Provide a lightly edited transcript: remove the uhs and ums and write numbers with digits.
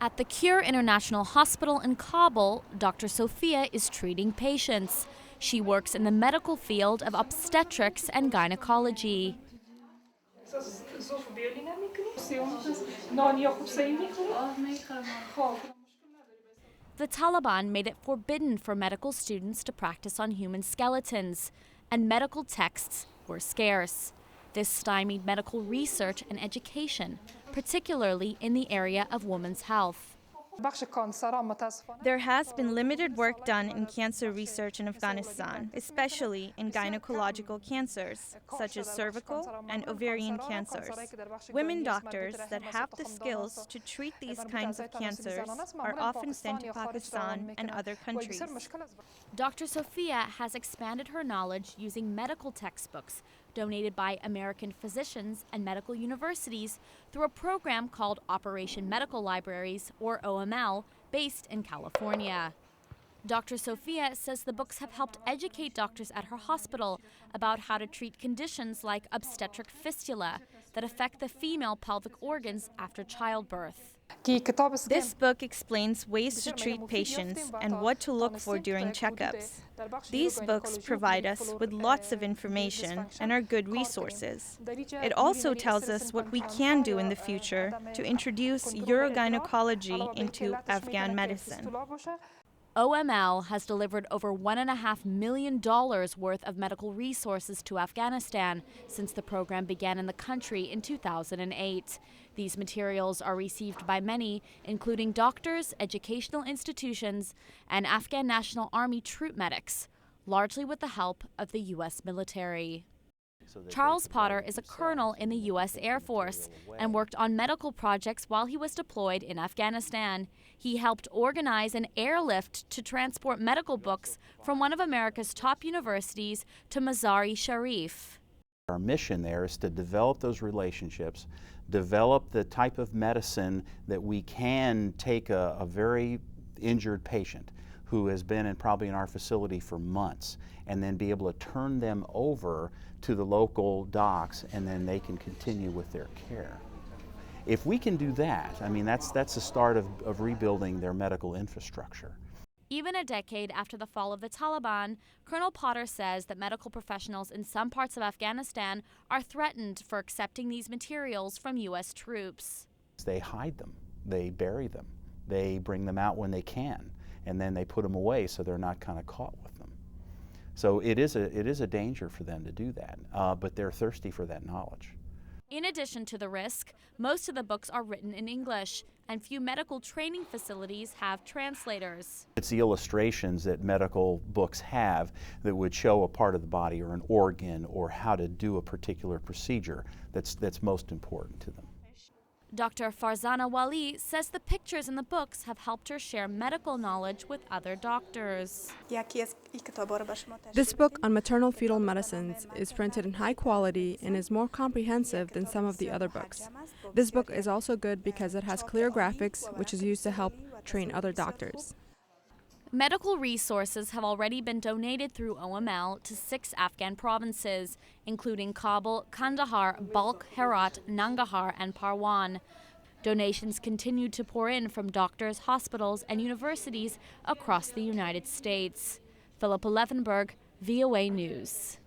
At the Cure International Hospital in Kabul, Dr. Sophia is treating patients. She works in the medical field of obstetrics and gynecology. The Taliban made it forbidden for medical students to practice on human skeletons, and medical texts were scarce. This stymied medical research and education, particularly in the area of women's health. There has been limited work done in cancer research in Afghanistan, especially in gynecological cancers, such as cervical and ovarian cancers. Women doctors that have the skills to treat these kinds of cancers are often sent to Pakistan and other countries. Dr. Sophia has expanded her knowledge using medical textbooks donated by American physicians and medical universities through a program called Operation Medical Libraries, or OML, based in California. Dr. Sophia says the books have helped educate doctors at her hospital about how to treat conditions like obstetric fistula that affect the female pelvic organs after childbirth. This book explains ways to treat patients and what to look for during checkups. These books provide us with lots of information and are good resources. It also tells us what we can do in the future to introduce urogynecology into Afghan medicine. OML has delivered over $1.5 million worth of medical resources to Afghanistan since the program began in the country in 2008. These materials are received by many, including doctors, educational institutions, and Afghan National Army troop medics, largely with the help of the U.S. military. Charles Potter is a colonel in the U.S. Air Force and worked on medical projects while he was deployed in Afghanistan. He helped organize an airlift to transport medical books from one of America's top universities to Mazar-e-Sharif. Our mission there is to develop those relationships, develop the type of medicine that we can take a very injured patient who has been probably in our facility for months, and then be able to turn them over to the local docs, and then they can continue with their care. If we can do that, I mean, that's the start of rebuilding their medical infrastructure. Even a decade after the fall of the Taliban, Colonel Potter says that medical professionals in some parts of Afghanistan are threatened for accepting these materials from U.S. troops. They hide them, they bury them, they bring them out when they can, and then they put them away so they're not kind of caught with them. So it is a danger for them to do that, but they're thirsty for that knowledge. In addition to the risk, most of the books are written in English, and few medical training facilities have translators. It's the illustrations that medical books have that would show a part of the body or an organ or how to do a particular procedure that's most important to them. Dr. Farzana Wali says the pictures in the books have helped her share medical knowledge with other doctors. This book on maternal fetal medicines is printed in high quality and is more comprehensive than some of the other books. This book is also good because it has clear graphics, which is used to help train other doctors. Medical resources have already been donated through OML to 6 Afghan provinces, including Kabul, Kandahar, Balkh, Herat, Nangarhar, and Parwan. Donations continue to pour in from doctors, hospitals, and universities across the United States. Philippa Levenberg, VOA News.